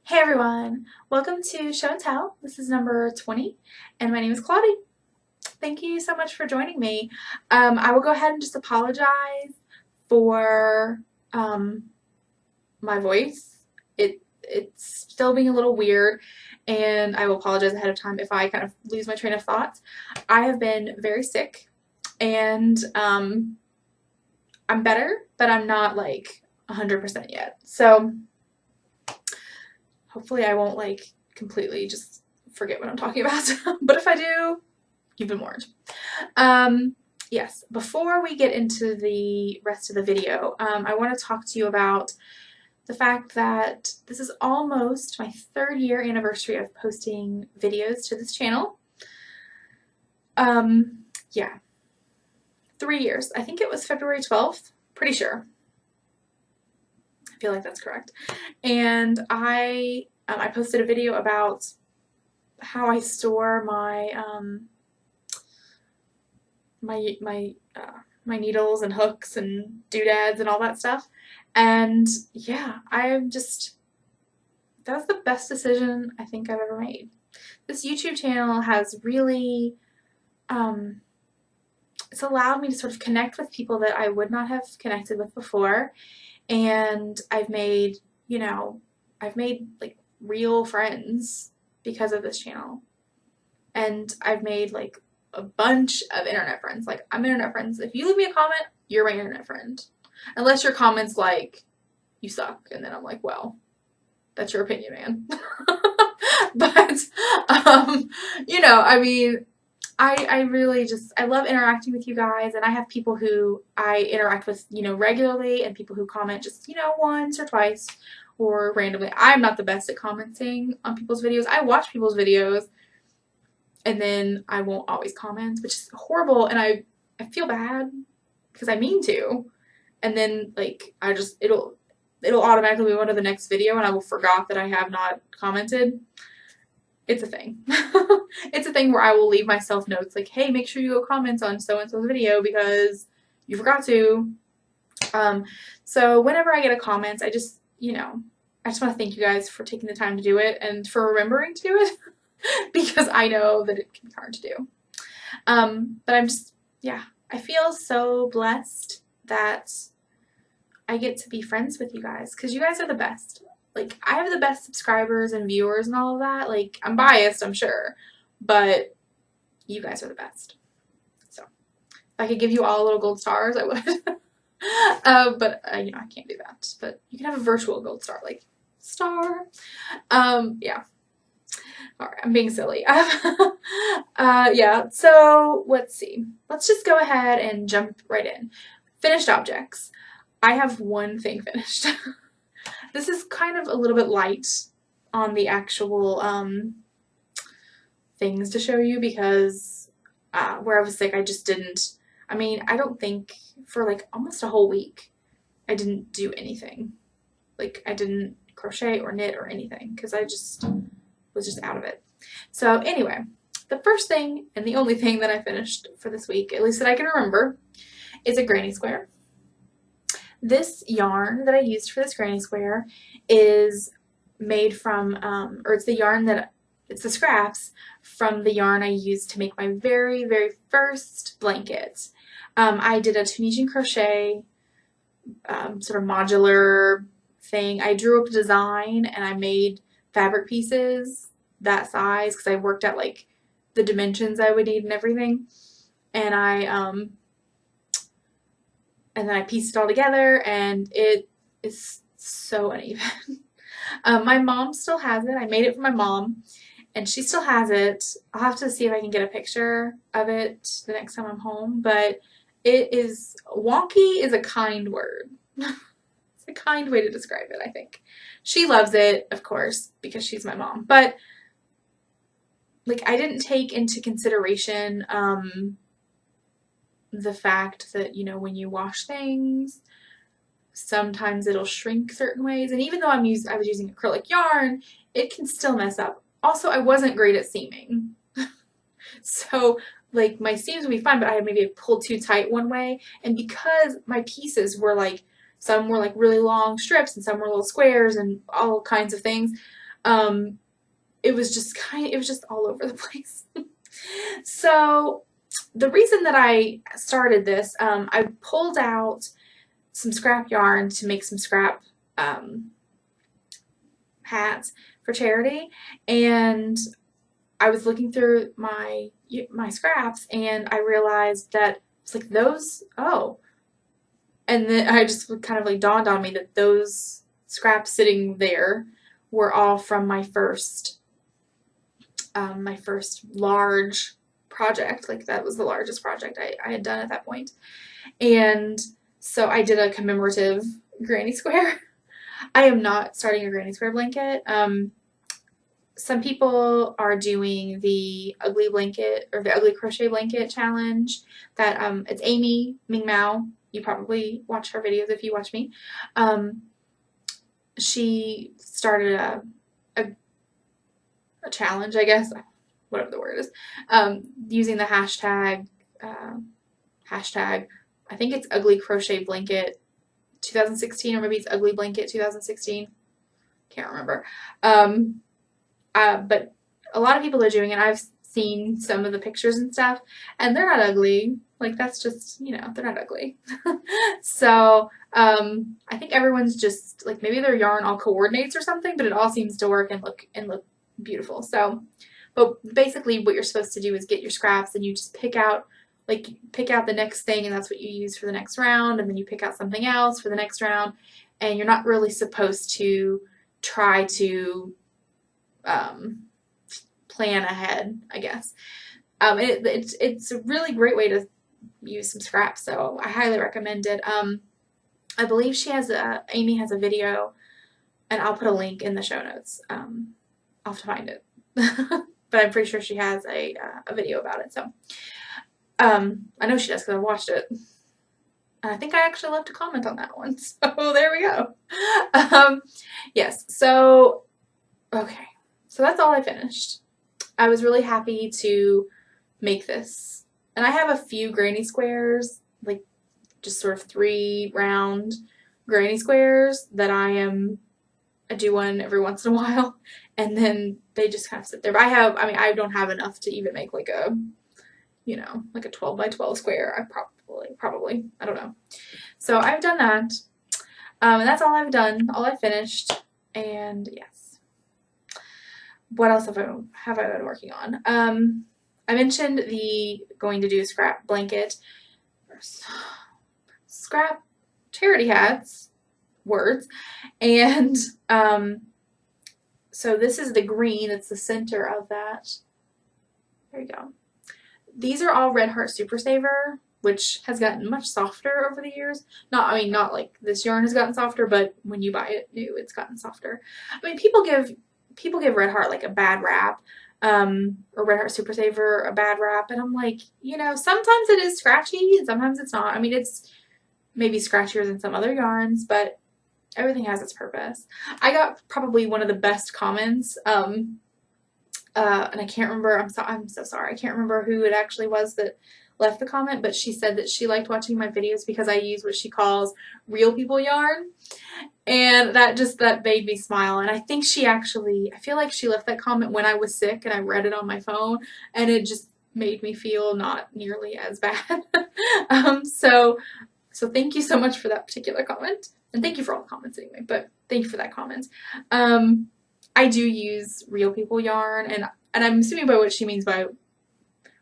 Hey everyone, welcome to Show and Tell. This is number 20 and my name is Claudie. Thank you so much for joining me. I will go ahead and just apologize for my voice. It's still being a little weird and I will apologize ahead of time if I kind of lose my train of thought. I have been very sick and I'm better, but I'm not like 100% yet. So hopefully I won't like completely just forget what I'm talking about. But if I do, you've been warned. Yes, before we get into the rest of the video, I want to talk to you about the fact that this is almost my 3rd year anniversary of posting videos to this channel. Yeah, 3 years. I think it was February 12th, pretty sure. I feel like that's correct. And I posted a video about how I store my my needles and hooks and doodads and all that stuff. And yeah, that was the best decision I think I've ever made. This YouTube channel has really it's allowed me to sort of connect with people that I would not have connected with before. And I've made, like real friends because of this channel. And I've made like a bunch of internet friends. Like, I'm internet friends. If you leave me a comment, you're my internet friend. Unless your comment's like, you suck. And then I'm like, well, that's your opinion, man. But, I mean, I really I love interacting with you guys, and I have people who I interact with, regularly, and people who comment just, once or twice or randomly. I'm not the best at commenting on people's videos. I watch people's videos and then I won't always comment, which is horrible, and I feel bad because I mean to. And then like it'll automatically move on to the next video and I will forgot that I have not commented. It's a thing. It's a thing where I will leave myself notes like, hey, make sure you go comment on so-and-so's video because you forgot to. So whenever I get a comment, I just want to thank you guys for taking the time to do it and for remembering to do it because I know that it can be hard to do. But I feel so blessed that I get to be friends with you guys because you guys are the best. Like, I have the best subscribers and viewers and all of that. Like, I'm biased, I'm sure, but you guys are the best. So, if I could give you all little gold stars, I would. But, I can't do that. But you can have a virtual gold star, like, star. Yeah. Alright, I'm being silly. Yeah, so, let's see. Let's just go ahead and jump right in. Finished objects. I have one thing finished. This is kind of a little bit light on the actual things to show you because where I was sick, I just didn't, I don't think for like almost a whole week I didn't do anything. Like, I didn't crochet or knit or anything because I was just out of it. So anyway, the first thing and the only thing that I finished for this week, at least that I can remember, is a granny square. This yarn that I used for this granny square is made from, it's the scraps from the yarn I used to make my very, very first blanket. I did a Tunisian crochet sort of modular thing. I drew up a design and I made fabric pieces that size because I worked out like the dimensions I would need and everything. And then I pieced it all together, and it is so uneven. My mom still has it. I made it for my mom, and she still has it. I'll have to see if I can get a picture of it the next time I'm home, but it is wonky is a kind word. It's a kind way to describe it, I think. She loves it, of course, because she's my mom, but like, I didn't take into consideration the fact that, when you wash things, sometimes it'll shrink certain ways. And even though I was using acrylic yarn, it can still mess up. Also, I wasn't great at seaming. So, like, my seams would be fine, but I had maybe pulled too tight one way. And because my pieces were like, some were like really long strips and some were little squares and all kinds of things, it was just all over the place. So the reason that I started this, I pulled out some scrap yarn to make some scrap hats for charity, and I was looking through my scraps, and I realized that it's like those, oh, and then I just kind of like dawned on me that those scraps sitting there were all from my first large project. Like that was the largest project I had done at that point. And so I did a commemorative granny square. I am not starting a granny square blanket. Some people are doing the ugly blanket or the ugly crochet blanket challenge. That it's Amy Ming Mao. You probably watch her videos if you watch me. She started a challenge, I guess, whatever the word is, using the hashtag, I think it's ugly crochet blanket 2016, or maybe it's ugly blanket 2016. Can't remember. But a lot of people are doing it. I've seen some of the pictures and stuff, and they're not ugly. Like, that's just, they're not ugly. So, I think everyone's just, like, maybe their yarn all coordinates or something, but it all seems to work and look beautiful. So, but basically what you're supposed to do is get your scraps and you just pick out the next thing, and that's what you use for the next round, and then you pick out something else for the next round, and you're not really supposed to try to plan ahead, I guess. It's a really great way to use some scraps, so I highly recommend it. I believe Amy has a video, and I'll put a link in the show notes. I'll have to find it. But I'm pretty sure she has a video about it, so I know she does because I watched it. And I think I actually left a comment on that one, so there we go. Yes, so, okay. So that's all I finished. I was really happy to make this. And I have a few granny squares, like just sort of 3 round granny squares that I do one every once in a while, and then they just kind of sit there. But I don't have enough to even make like a, like a 12 by 12 square. I probably, I don't know. So I've done that. And that's all I've done, all I finished. And yes. What else have I been working on? I mentioned going to do a scrap blanket, scrap charity hats, words, and so this is the green. It's the center of that. There you go. These are all Red Heart Super Saver, which has gotten much softer over the years. Not like this yarn has gotten softer, but when you buy it new, it's gotten softer. I mean, people give Red Heart like a bad rap, or Red Heart Super Saver a bad rap, and I'm like, sometimes it is scratchy and sometimes it's not. I mean, it's maybe scratchier than some other yarns, but everything has its purpose. I got probably one of the best comments, and I can't remember, I'm so sorry, I can't remember who it actually was that left the comment, but she said that she liked watching my videos because I use what she calls real people yarn. And that made me smile. And I think I feel like she left that comment when I was sick and I read it on my phone, and it just made me feel not nearly as bad. So thank you so much for that particular comment. And thank you for all the comments anyway, but thank you for that comment. I do use real people yarn, and I'm assuming by what she means by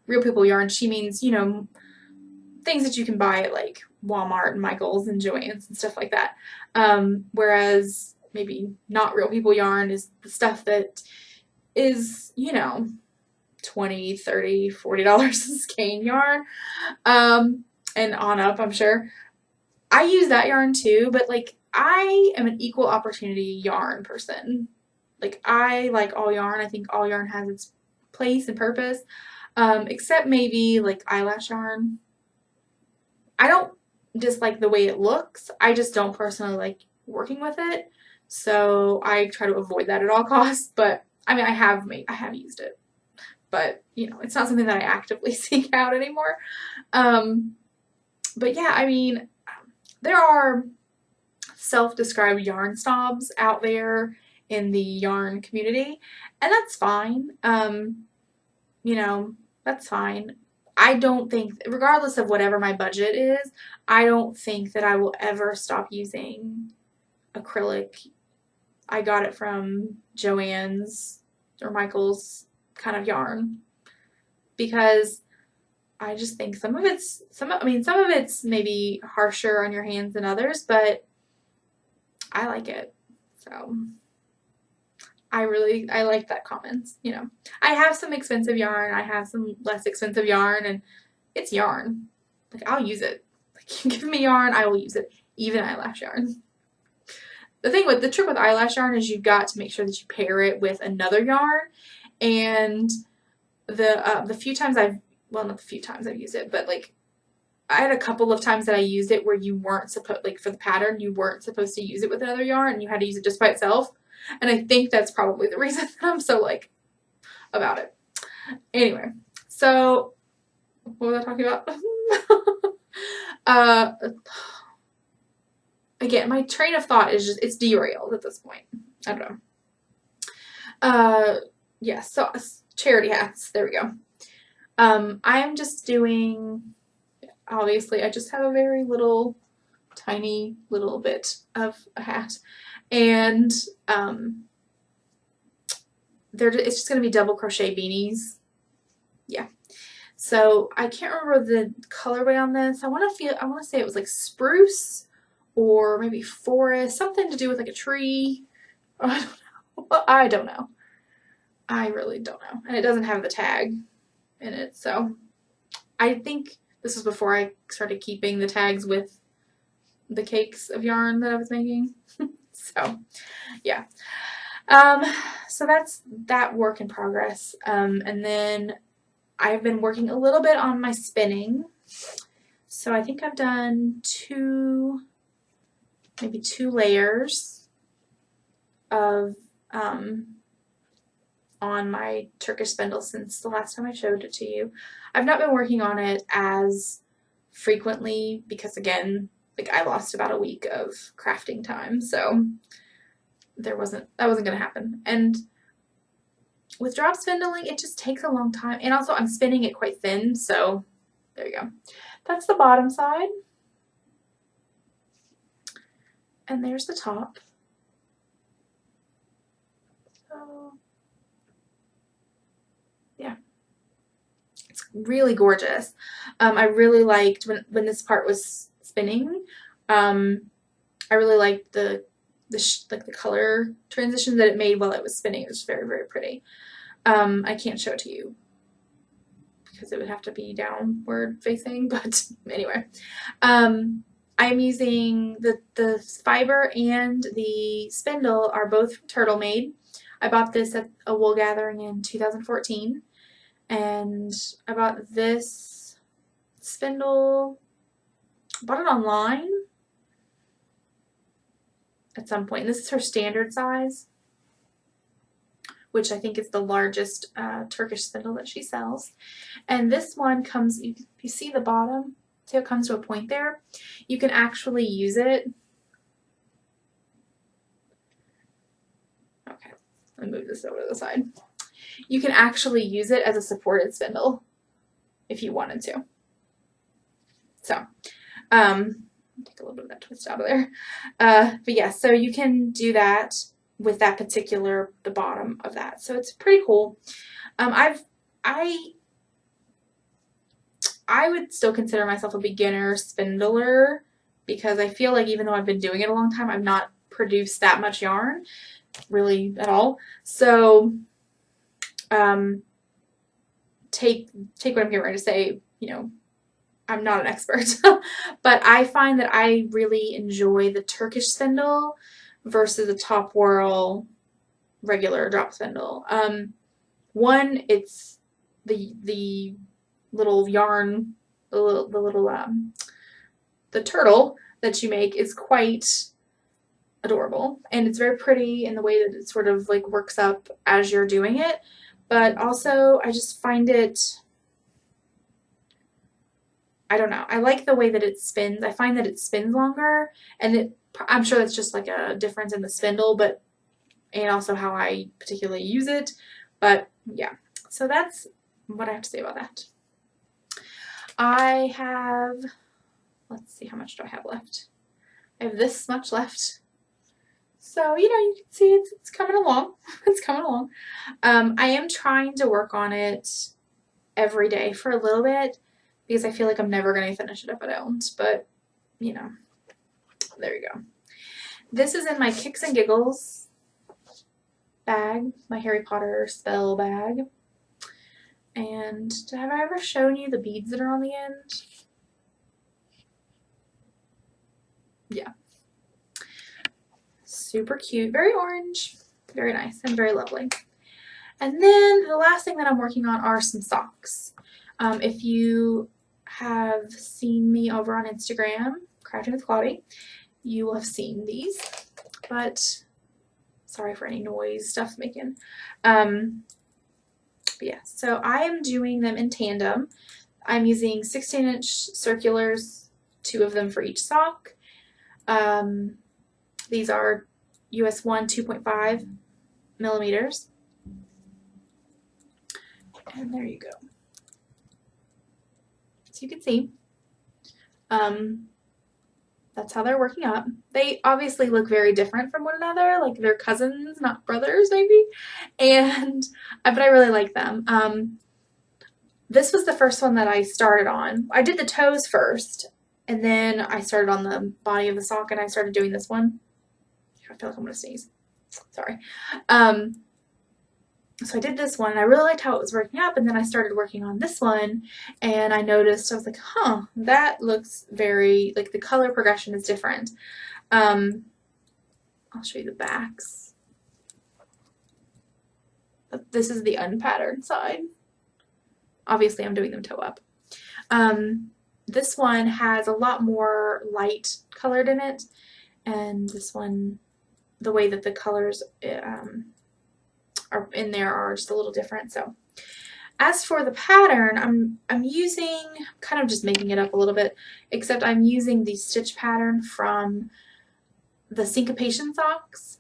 real people yarn, she means, things that you can buy at like Walmart and Michael's and Joann's and stuff like that. Whereas maybe not real people yarn is the stuff that is, $20, $30, $40 a skein yarn, and on up, I'm sure. I use that yarn too, but like I am an equal opportunity yarn person. Like I like all yarn. I think all yarn has its place and purpose, except maybe like eyelash yarn. I don't dislike the way it looks. I just don't personally like working with it, so I try to avoid that at all costs. But I mean, I have used it, but it's not something that I actively seek out anymore. But yeah, I mean, there are self-described yarn snobs out there in the yarn community, and that's fine. You know, that's fine. I don't think, regardless of whatever my budget is, I don't think that I will ever stop using acrylic. I got it from Joann's or Michael's kind of yarn because I just think some of it's maybe harsher on your hands than others, but I like it. So I like that comment. You know, I have some expensive yarn, I have some less expensive yarn, and it's yarn. Like, I'll use it. Like, you give me yarn, I will use it. Even eyelash yarn. The trick with eyelash yarn is you've got to make sure that you pair it with another yarn. And the few times well, not the few times I've used it, but like I had a couple of times that I used it where you weren't supposed, like for the pattern, you weren't supposed to use it with another yarn and you had to use it just by itself. And I think that's probably the reason that I'm so like about it. Anyway, so what was I talking about? Again, my train of thought is it's derailed at this point. I don't know. Yeah, so charity hats. There we go. I'm just doing, obviously, I just have a very little, tiny little bit of a hat. And it's just going to be double crochet beanies. Yeah. So I can't remember the colorway on this. I want to say it was like spruce or maybe forest, something to do with like a tree. I don't know. I don't know. I really don't know. And it doesn't have the tag in it. So I think this was before I started keeping the tags with the cakes of yarn that I was making. So yeah. So that's that work in progress. And then I've been working a little bit on my spinning. So I think I've done maybe two layers of on my Turkish spindle since the last time I showed it to you. I've not been working on it as frequently because, again, like I lost about a week of crafting time, so that wasn't going to happen. And with drop spindling, it just takes a long time, and also I'm spinning it quite thin, so there you go. That's the bottom side, and there's the top. So yeah, it's really gorgeous. I really liked when this part was spinning. I really liked the color transition that it made while it was spinning. It was very, very pretty. I can't show it to you because it would have to be downward facing, but anyway. I'm using the fiber and the spindle are both from Turtle Made. I bought this at a wool gathering in 2014, and I bought this spindle, bought it online at some point. This is her standard size, which I think is the largest Turkish spindle that she sells. And this one comes, you see the bottom? See how it comes to a point there? You can actually use it. Okay, let me move this over to the side. You can actually use it as a supported spindle if you wanted to. So, take a little bit of that twist out of there. But yeah, so you can do that with that particular, the bottom of that. So it's pretty cool. I would still consider myself a beginner spindler because I feel like even though I've been doing it a long time, I've not produced that much yarn really at all. So take what I'm getting ready to say, you know, I'm not an expert, but I find that I really enjoy the Turkish spindle versus the Top Whirl regular drop spindle. One, it's the little yarn, the turtle that you make is quite adorable, and it's very pretty in the way that it sort of like works up as you're doing it. But also, I just find it, I don't know, I like the way that it spins. I find that it spins longer, and I'm sure that's just like a difference in the spindle, but and also how I particularly use it. But yeah, so that's what I have to say about that. I have, let's see, how much do I have left? I have this much left. So, you know, you can see it's coming along. It's coming along. I am trying to work on it every day for a little bit because I feel like I'm never going to finish it if I don't. But, you know, there you go. This is in my Kicks and Giggles bag, my Harry Potter spell bag. And have I ever shown you the beads that are on the end? Yeah. Super cute, very orange, very nice, and very lovely. And then the last thing that I'm working on are some socks. If you have seen me over on Instagram, Crafting with Claudie, you will have seen these. But sorry for any noise stuff's making. But yeah, so I am doing them in tandem. I'm using 16-inch circulars, 2 of them for each sock. These are US 1 2.5 millimeters. And there you go. So you can see, that's how they're working up. They obviously look very different from one another, like they're cousins, not brothers maybe. And, but I really like them. This was the first one that I started on. I did the toes first, and then I started on the body of the sock, and I started doing this one. I feel like I'm going to sneeze. Sorry. So I did this one, and I really liked how it was working up, and then I started working on this one, and I noticed, I was like, huh, that looks very, like the color progression is different. I'll show you the backs. This is the unpatterned side. Obviously, I'm doing them toe up. This one has a lot more light colored in it, and this one, the way that the colors are in there are just a little different. So as for the pattern, I'm using, kind of just making it up a little bit, except I'm using the stitch pattern from the Syncopation socks.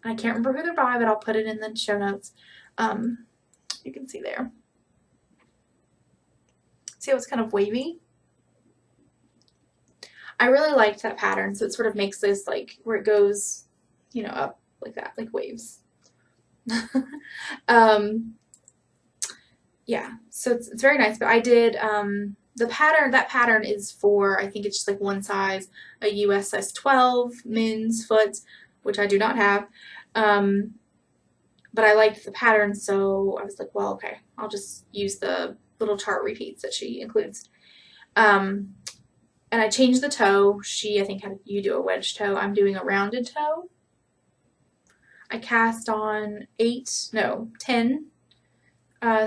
I can't remember who they're by, but I'll put it in the show notes. You can see there. See how it's kind of wavy? I really liked that pattern, so it sort of makes this like where it goes, you know, up like that, like waves. Yeah, so it's very nice, but I did the pattern, that pattern is for, I think it's just like one size, a US size 12 men's foot, which I do not have, but I liked the pattern, so I was like, well, okay, I'll just use the little chart repeats that she includes. And I changed the toe. She, I think, had you do a wedge toe. I'm doing a rounded toe. I cast on 10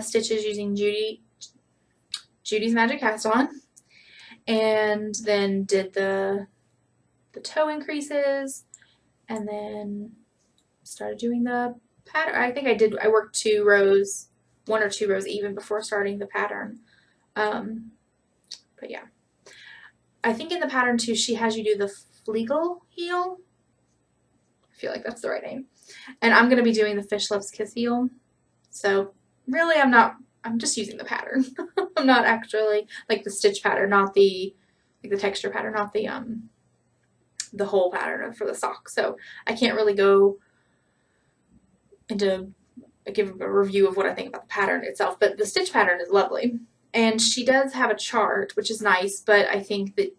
stitches using Judy's Magic Cast On, and then did the toe increases, and then started doing the pattern. I think I worked 2 rows, 1 or 2 rows even before starting the pattern. But yeah, I think in the pattern too, she has you do the Fleagle heel. I feel like that's the right name. And I'm going to be doing the Fish Loves Kiss heel. So really I'm just using the pattern. I'm not actually, like the stitch pattern, not the, like the texture pattern, not the whole pattern for the sock. So I can't really go into, give a review of what I think about the pattern itself, but the stitch pattern is lovely. And she does have a chart, which is nice, but I think that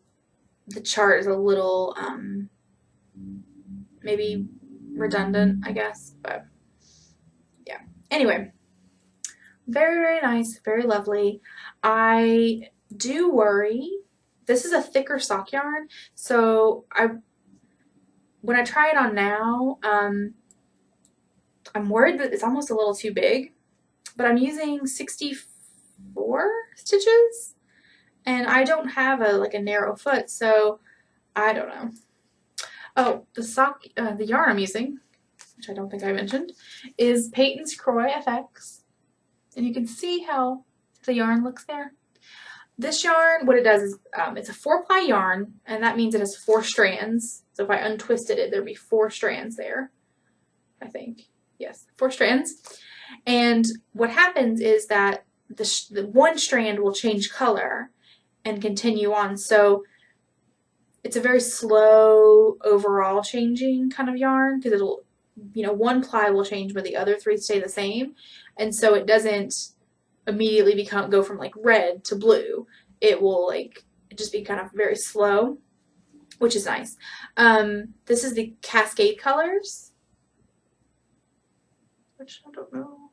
the chart is a little, maybe redundant, I guess, but yeah. Anyway, very, very nice, very lovely. I do worry, this is a thicker sock yarn, so when I try it on now, I'm worried that it's almost a little too big, but I'm using 64 stitches, and I don't have a narrow foot, so I don't know. Oh, the yarn I'm using, which I don't think I mentioned, is Peyton's Croy FX, and you can see how the yarn looks there. This yarn, what it does is, it's a 4-ply yarn, and that means it has 4 strands. So if I untwisted it, there'd be 4 strands there. I think. Yes, 4 strands. And what happens is that the one strand will change color and continue on. So it's a very slow overall changing kind of yarn because it'll, one ply will change but the other 3 stay the same. And so it doesn't immediately go from like red to blue. It will like just be kind of very slow, which is nice. This is the Cascade colors, which I don't know.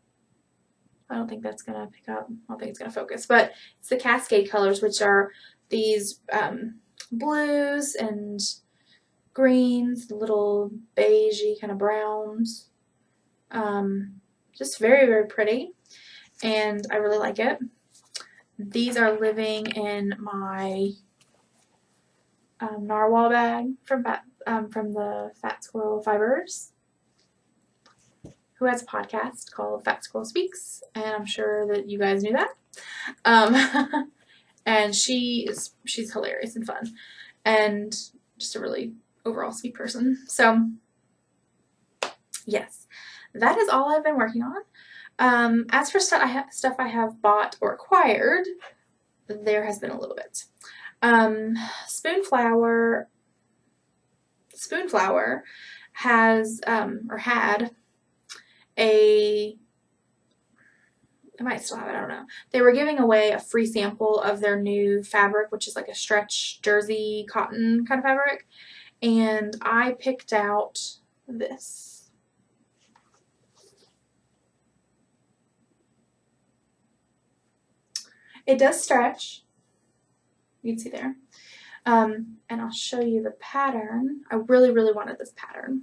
I don't think that's gonna pick up. I don't think it's gonna focus, but it's the Cascade colors, which are these blues and greens, little beigey kind of browns. Just very, very pretty, and I really like it. These are living in my narwhal bag from the Fat Squirrel Fibers, who has a podcast called Fat Squirrel Speaks, and I'm sure that you guys knew that. And she's hilarious and fun, and just a really overall sweet person. So yes, that is all I've been working on. As for stuff I have bought or acquired, there has been a little bit. Spoonflower has or had I might still have it, I don't know. They were giving away a free sample of their new fabric, which is like a stretch jersey cotton kind of fabric, and I picked out this. It does stretch, you can see there, and I'll show you the pattern. I really, really wanted this pattern.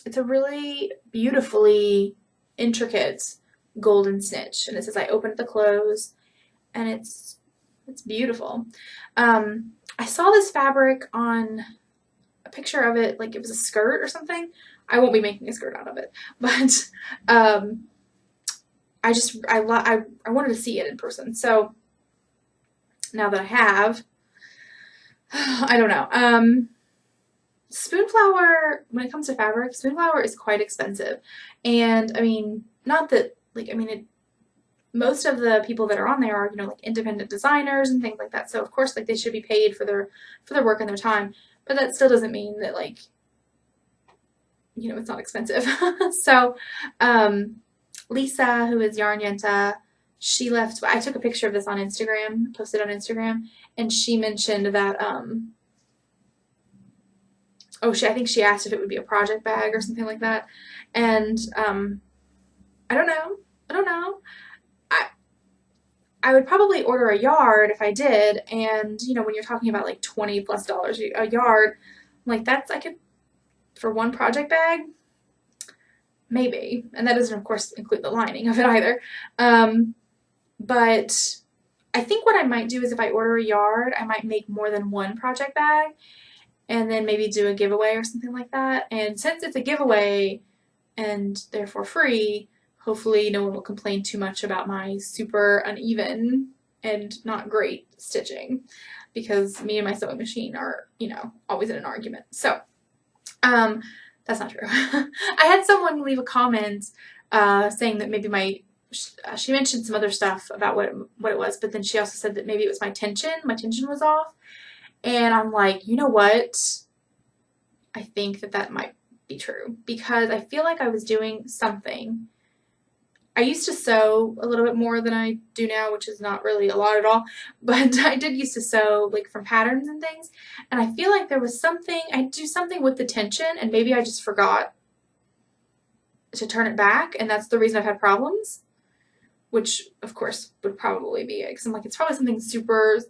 It's a really beautifully intricate golden snitch, and it says I open at the close, and it's beautiful. I saw this fabric on a picture of it, like it was a skirt or something. I won't be making a skirt out of it, but I wanted to see it in person. So now that I have, I don't know. Spoonflower, when it comes to fabric, Spoonflower is quite expensive. And I mean, not that, like, I mean, most of the people that are on there are, like independent designers and things like that. So of course, like, they should be paid for their work and their time. But that still doesn't mean that, like, it's not expensive. So, Lisa, who is Yarn Yenta, she left, I took a picture of this on Instagram, posted on Instagram, and she mentioned that, I think she asked if it would be a project bag or something like that. And I don't know. I would probably order a yard if I did. And, when you're talking about like $20+ a yard, like I could, for one project bag, maybe. And that doesn't, of course, include the lining of it either. But I think what I might do is if I order a yard, I might make more than one project bag, and then maybe do a giveaway or something like that. And since it's a giveaway and therefore free, hopefully no one will complain too much about my super uneven and not great stitching, because me and my sewing machine are, always in an argument. So, that's not true. I had someone leave a comment saying that maybe she mentioned some other stuff about what it was, but then she also said that maybe it was my tension. My tension was off. And I'm like, you know what? I think that might be true, because I feel like I was doing something. I used to sew a little bit more than I do now, which is not really a lot at all, but I did used to sew like from patterns and things, and I feel like there was something, I'd do something with the tension, and maybe I just forgot to turn it back, and that's the reason I've had problems, which of course would probably be it, because I'm like, it's probably something super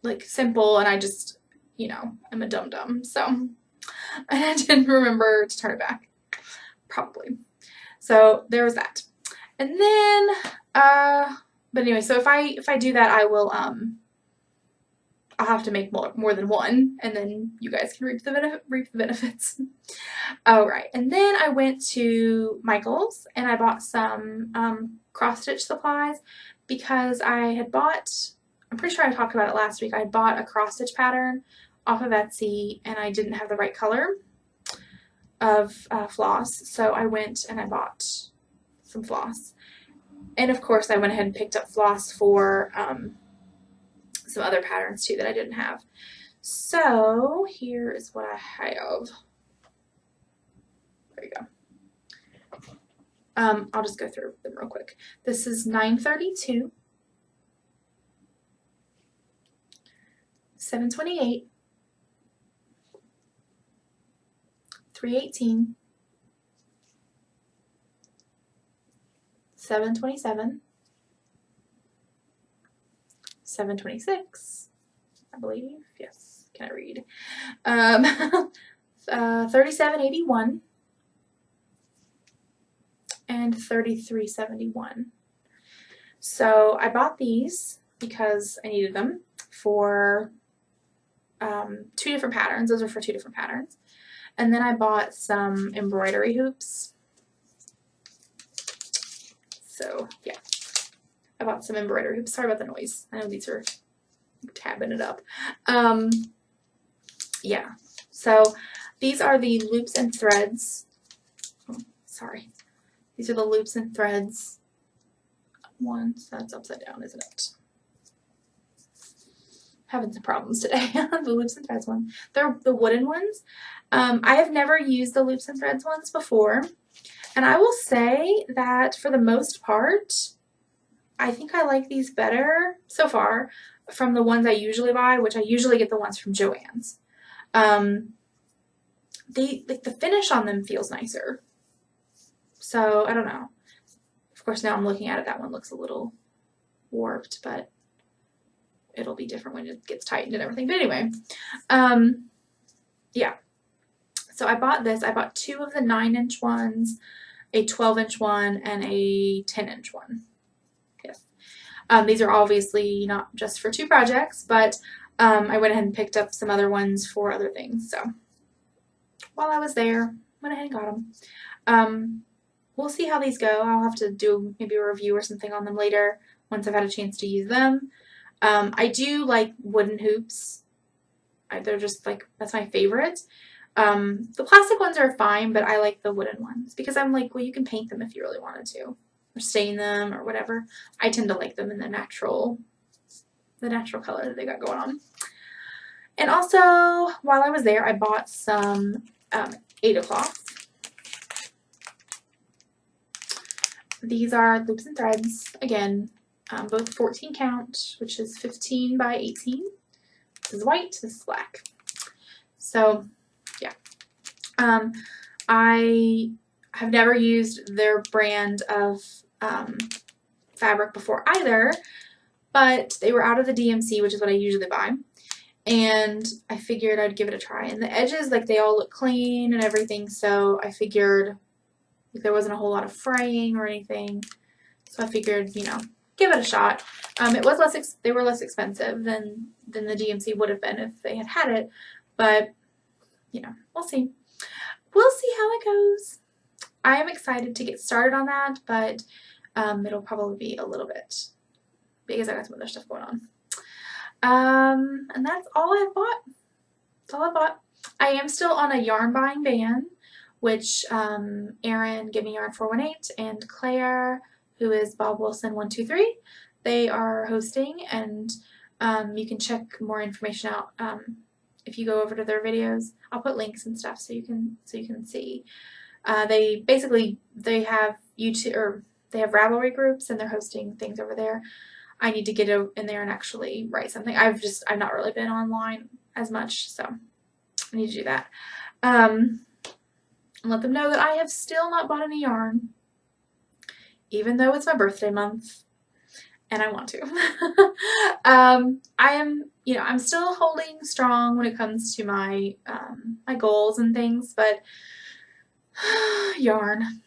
like simple, and I just, I'm a dum-dum, so, and I didn't remember to turn it back, probably. So there was that. And then, but anyway, so if I do that, I will, I'll have to make more than one, and then you guys can reap the benefits. All right, and then I went to Michael's, and I bought some cross-stitch supplies, because I had bought, I'm pretty sure I talked about it last week, I bought a cross-stitch pattern off of Etsy, and I didn't have the right color of floss, so I went and I bought some floss. And of course I went ahead and picked up floss for some other patterns too that I didn't have. So here is what I have. There you go. I'll just go through them real quick. This is 932, 728, 318, 727, 726, I believe. Yes, can I read? 3781 and 3371. So I bought these because I needed them for 2 different patterns. Those are for 2 different patterns. And then I bought some embroidery hoops. So yeah, I bought some embroidery hoops. Sorry about the noise. I know these are tabbing it up. Yeah, so these are the loops and threads. Oh, sorry. These are the loops and threads ones. That's upside down, isn't it? Having some problems today. The loops and threads one. They're the wooden ones. I have never used the loops and threads ones before, and I will say that for the most part, I think I like these better so far from the ones I usually buy, which I usually get the ones from Joann's. The finish on them feels nicer. So I don't know. Of course, now I'm looking at it, that one looks a little warped, but it'll be different when it gets tightened and everything. But anyway, yeah. So I bought this. I bought 2 of the 9-inch ones, a 12-inch one, and a 10-inch one. Yes. These are obviously not just for 2 projects, but I went ahead and picked up some other ones for other things. So while I was there, went ahead and got them. We'll see how these go. I'll have to do maybe a review or something on them later once I've had a chance to use them. I do like wooden hoops. They're just like, that's my favorite. The plastic ones are fine, but I like the wooden ones because I'm like, well, you can paint them if you really wanted to, or stain them or whatever. I tend to like them in the natural color that they got going on. And also, while I was there, I bought some Aida cloth. These are loops and threads, again, both 14 count, which is 15 by 18. This is white, this is black. So, yeah. I have never used their brand of fabric before either, but they were out of the DMC, which is what I usually buy, and I figured I'd give it a try. And the edges, like, they all look clean and everything, so I figured there wasn't a whole lot of fraying or anything, so I figured, you know, give it a shot. It was they were less expensive than the DMC would have been if they had it, but, you know, we'll see. We'll see how it goes. I am excited to get started on that, but it'll probably be a little bit because I got some other stuff going on. And that's all I bought. That's all I bought. I am still on a yarn buying ban, which Erin, Give Me Yarn 418, and Claire, who is Bob Wilson 123, they are hosting, and you can check more information out if you go over to their videos. I'll put links and stuff so you can see. They have YouTube, or they have Ravelry groups, and they're hosting things over there. I need to get in there and actually write something. I've not really been online as much, so I need to do that. And let them know that I have still not bought any yarn, even though it's my birthday month and I want to. I'm still holding strong when it comes to my my goals and things, but yarn.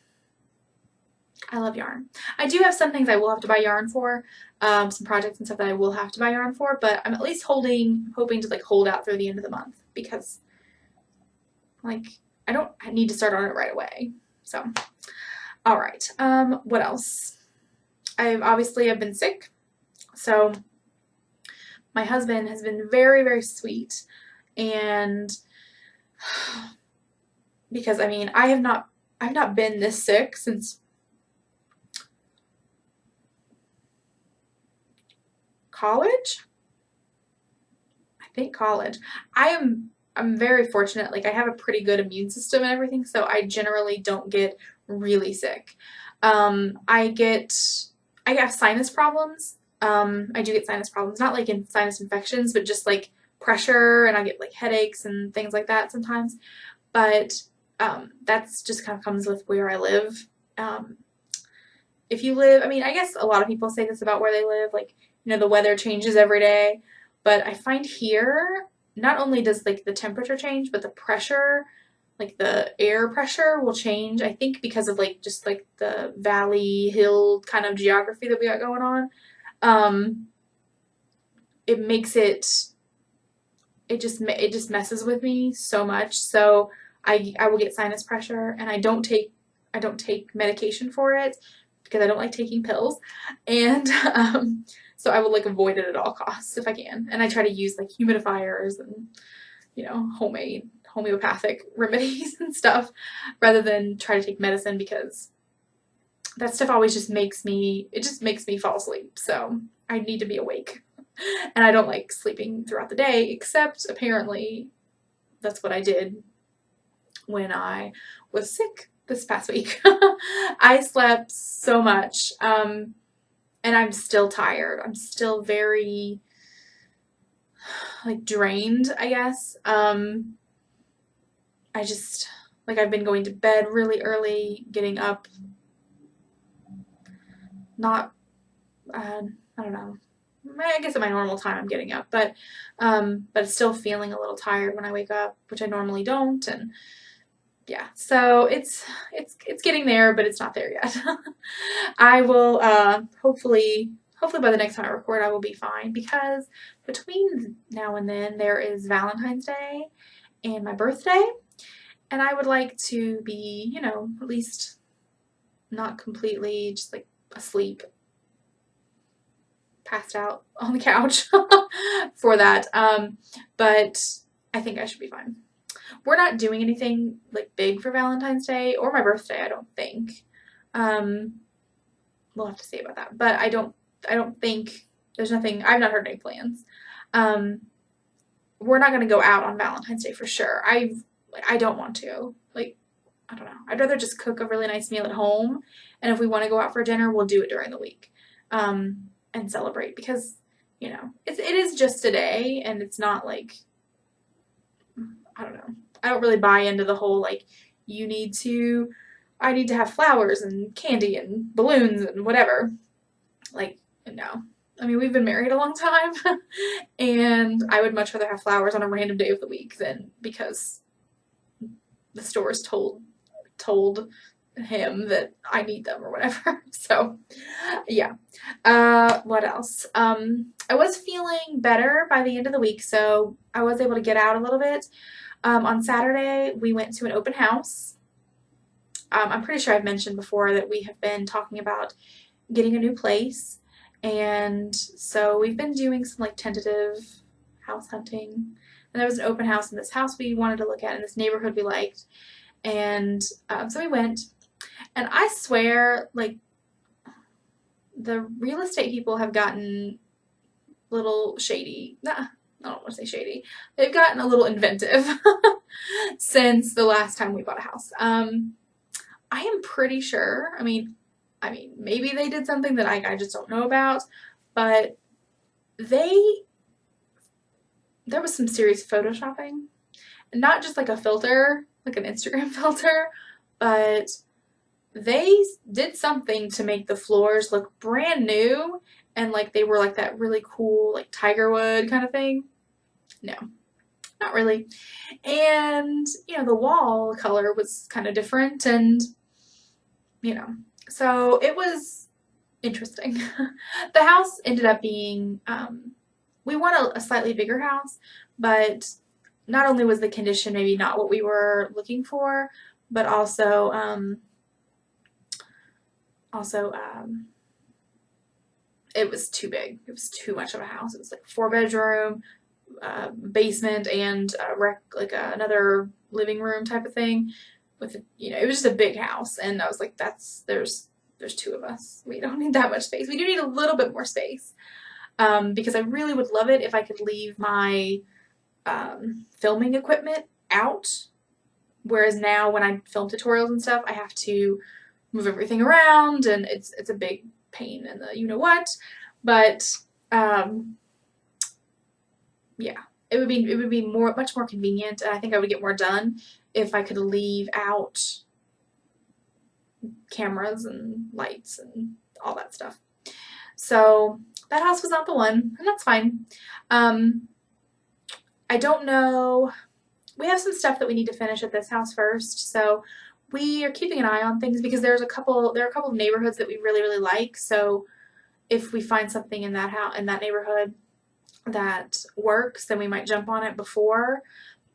I love yarn. I do have some things I will have to buy yarn for, some projects and stuff that I will have to buy yarn for, but I'm at least hoping to like hold out through the end of the month, because like I need to start on it right away. So, all right. What else? I've been sick, so my husband has been very, very sweet, And because I mean, I've not been this sick since college. I think college. I'm very fortunate. Like I have a pretty good immune system and everything, so I generally don't get really sick. Um, I get I have sinus problems. I do get sinus problems, not like in sinus infections, but just like pressure, and I get like headaches and things like that sometimes. But that's just kind of comes with where I live. Um, if you live, I mean, I guess a lot of people say this about where they live, like, the weather changes every day, but I find here, not only does like the temperature change, but the pressure, like the air pressure will change, I think because of like just like the valley hill kind of geography that we got going on. Um, it makes it just messes with me so much. So I will get sinus pressure, and I don't take medication for it because I don't like taking pills, and so I will like avoid it at all costs if I can, and I try to use like humidifiers and homemade homeopathic remedies and stuff rather than try to take medicine because that stuff always just makes me fall asleep. So I need to be awake. And I don't like sleeping throughout the day, except apparently that's what I did when I was sick this past week. I slept so much, and I'm still tired. I'm still very like drained, I guess. I just like I've been going to bed really early, getting up not I don't know. I guess at my normal time I'm getting up, but still feeling a little tired when I wake up, which I normally don't, and yeah, so it's getting there, but it's not there yet. I will hopefully by the next time I record I will be fine because between now and then there is Valentine's Day and my birthday, and I would like to be, at least not completely just like asleep, passed out on the couch for that. But I think I should be fine. We're not doing anything like big for Valentine's Day or my birthday, I don't think. Um, we'll have to see about that. But I don't think there's nothing. I've not heard any plans. Um, we're not gonna go out on Valentine's Day for sure. I don't want to. Like, I don't know. I'd rather just cook a really nice meal at home, and if we want to go out for dinner, we'll do it during the week, and celebrate because it is just a day, and it's not like I don't know. I don't really buy into the whole like you need to I need to have flowers and candy and balloons and whatever. Like, no. I mean, we've been married a long time, and I would much rather have flowers on a random day of the week than because the stores told him that I need them or whatever. So, yeah. What else? I was feeling better by the end of the week, so I was able to get out a little bit. On Saturday, we went to an open house. I'm pretty sure I've mentioned before that we have been talking about getting a new place, and so we've been doing some like tentative house hunting. And there was an open house in this house we wanted to look at in this neighborhood we liked, and so we went. And I swear, like the real estate people have gotten a little shady. Nah, I don't want to say shady. They've gotten a little inventive since the last time we bought a house. I am pretty sure. I mean, maybe they did something that I just don't know about, but there was some serious photoshopping, and not just like a filter, like an Instagram filter, but they did something to make the floors look brand new and like they were like that really cool like tiger wood kind of thing. No, not really. And the wall color was kind of different, and you know so it was interesting. The house ended up being we want a slightly bigger house, but not only was the condition maybe not what we were looking for, but also it was too big. It was too much of a house. It was like 4 bedroom, basement and like another living room type of thing. With it was just a big house, and I was like, there's two of us. We don't need that much space. We do need a little bit more space, because I really would love it if I could leave my filming equipment out. Whereas now when I film tutorials and stuff, I have to move everything around, and it's a big pain in the what. But yeah, it would be much more convenient, and I think I would get more done if I could leave out cameras and lights and all that stuff. So that house was not the one, and that's fine. I don't know. We have some stuff that we need to finish at this house first, so we are keeping an eye on things because there are a couple of neighborhoods that we really, really like. So if we find something in that neighborhood that works, then we might jump on it before.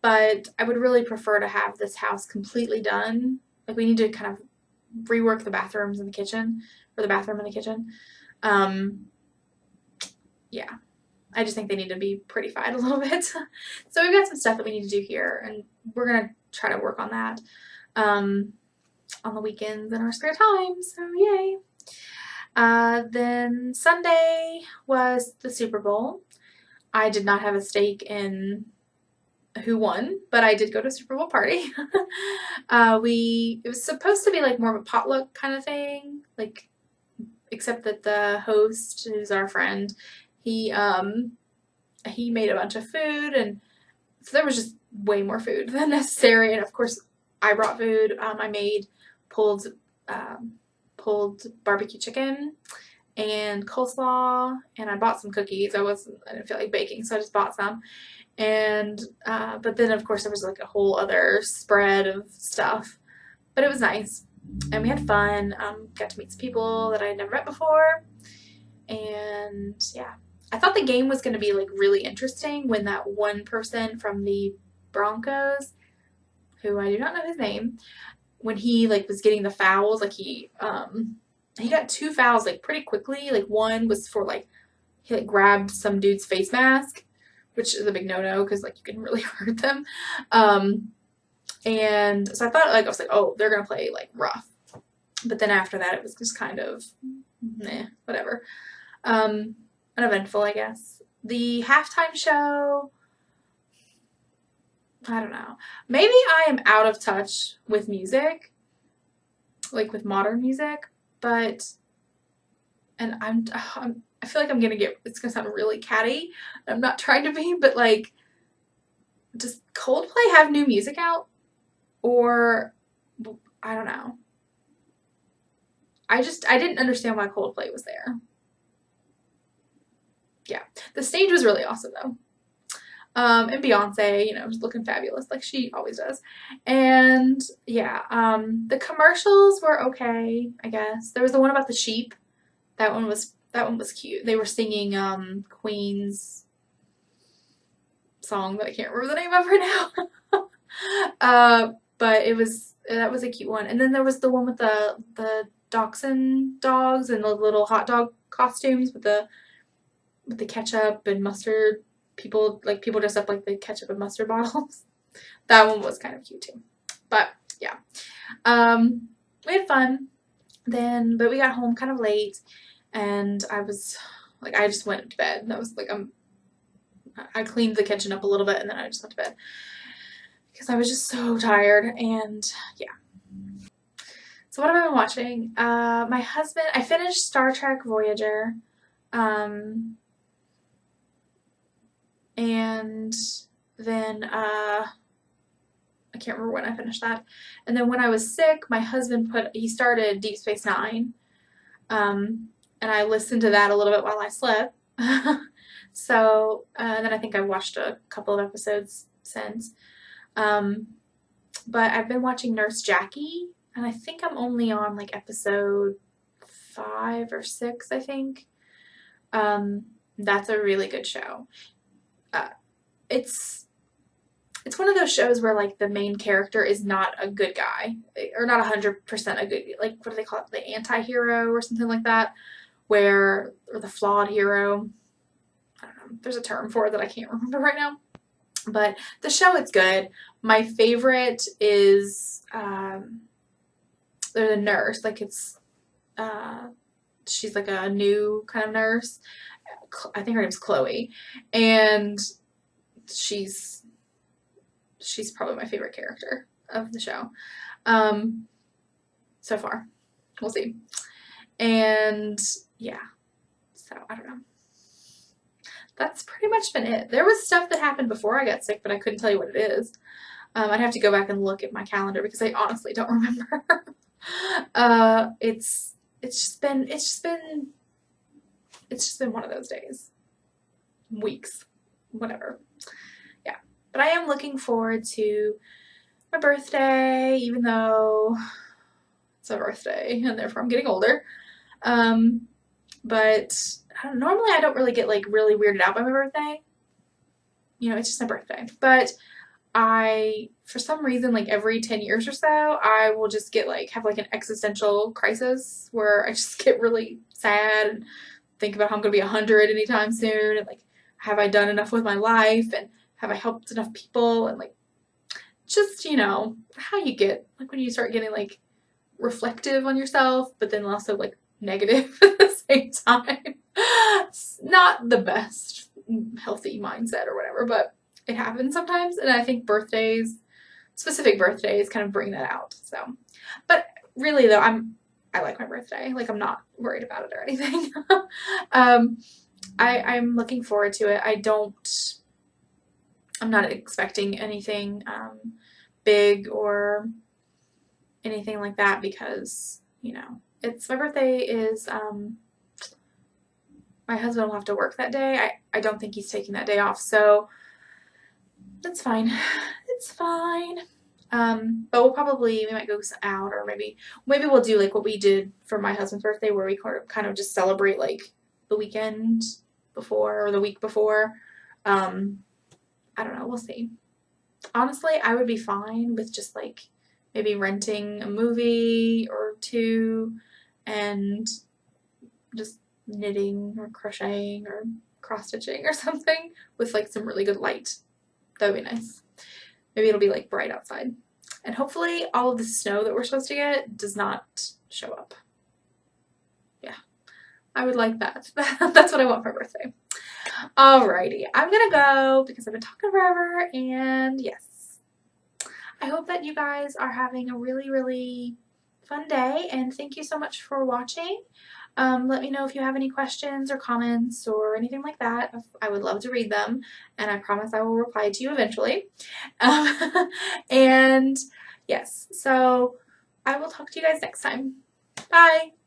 But I would really prefer to have this house completely done. Like, we need to kind of rework the bathrooms and the kitchen, or the bathroom and the kitchen. Yeah. I just think they need to be prettified a little bit. So we've got some stuff that we need to do here, and we're going to try to work on that on the weekends in our spare time. So yay. Then Sunday was the Super Bowl. I did not have a stake in who won, but I did go to a Super Bowl party. It was supposed to be like more of a potluck kind of thing, like, except that the host, who's our friend, he made a bunch of food, and so there was just way more food than necessary. And of course, I brought food. I made pulled barbecue chicken and coleslaw, and I bought some cookies. I didn't feel like baking, so I just bought some. And but then of course there was like a whole other spread of stuff, but it was nice, and we had fun. Got to meet some people that I had never met before, and yeah. I thought the game was going to be like really interesting when that one person from the Broncos, who I do not know his name, when he like was getting the fouls, like he got 2 fouls like pretty quickly. Like, one was for like he like grabbed some dude's face mask, which is a big no-no because like you can really hurt them. And so I thought, like, I was like, oh, they're going to play like rough. But then after that it was just kind of meh, whatever. Uneventful, I guess. The halftime show, I don't know. Maybe I am out of touch with music, like with modern music, but, and I feel like it's gonna sound really catty. I'm not trying to be, but like, does Coldplay have new music out? Or, I don't know. I didn't understand why Coldplay was there. Yeah, the stage was really awesome though. And Beyonce, was looking fabulous like she always does. And yeah, the commercials were okay, I guess. There was the one about the sheep. That one was cute. They were singing Queen's song that I can't remember the name of right now. But that was a cute one. And then there was the one with the dachshund dogs and the little hot dog costumes with the ketchup and mustard, people dressed up like the ketchup and mustard bottles. That one was kind of cute too. But yeah, we had fun then, but we got home kind of late, and I just went to bed, and I was like, I cleaned the kitchen up a little bit, and then I just went to bed because I was just so tired. And yeah. So what have I been watching? I finished Star Trek Voyager. And then I can't remember when I finished that. And then when I was sick, my husband he started Deep Space Nine, and I listened to that a little bit while I slept. So and then I think I've watched a couple of episodes since. But I've been watching Nurse Jackie, and I think I'm only on like episode 5 or 6, I think. That's a really good show. It's one of those shows where like the main character is not a good guy, or not 100% a good, like, what do they call it, the anti-hero or something like that, or the flawed hero. I don't know, there's a term for it that I can't remember right now. But the show, it's good. My favorite is there's a nurse, like it's she's like a new kind of nurse. I think her name's Chloe, and she's probably my favorite character of the show so far. We'll see. And yeah, so I don't know. That's pretty much been it. There was stuff that happened before I got sick, but I couldn't tell you what it is. I'd have to go back and look at my calendar because I honestly don't remember. It's just been one of those days, weeks, whatever. Yeah, but I am looking forward to my birthday, even though it's a birthday and therefore I'm getting older. But normally I don't really get like really weirded out by my birthday. You know, it's just my birthday. But for some reason, like every 10 years or so, I will just get like, have like an existential crisis where I just get really sad and think about how I'm going to be 100 anytime soon. And like, have I done enough with my life? And have I helped enough people? And like, just, you know, how you get, like when you start getting like reflective on yourself, but then also like negative at the same time. It's not the best healthy mindset or whatever, but it happens sometimes, and I think specific birthdays kind of bring that out. So, but really though, I like my birthday. Like I'm not worried about it or anything. I'm looking forward to it. I'm not expecting anything big or anything like that because, you know, my birthday is, my husband will have to work that day. I don't think he's taking that day off, so that's fine. It's fine. But we might go out, or maybe we'll do like what we did for my husband's birthday, where we kind of just celebrate like the weekend before or the week before. I don't know. We'll see. Honestly, I would be fine with just like maybe renting a movie or two and just knitting or crocheting or cross-stitching or something with like some really good light. That would be nice. Maybe it'll be like bright outside. And hopefully all of the snow that we're supposed to get does not show up. Yeah, I would like that. That's what I want for birthday. Alrighty, I'm gonna go because I've been talking forever, and yes, I hope that you guys are having a really, really fun day, and thank you so much for watching. Let me know if you have any questions or comments or anything like that. I would love to read them, and I promise I will reply to you eventually. And yes, so I will talk to you guys next time. Bye!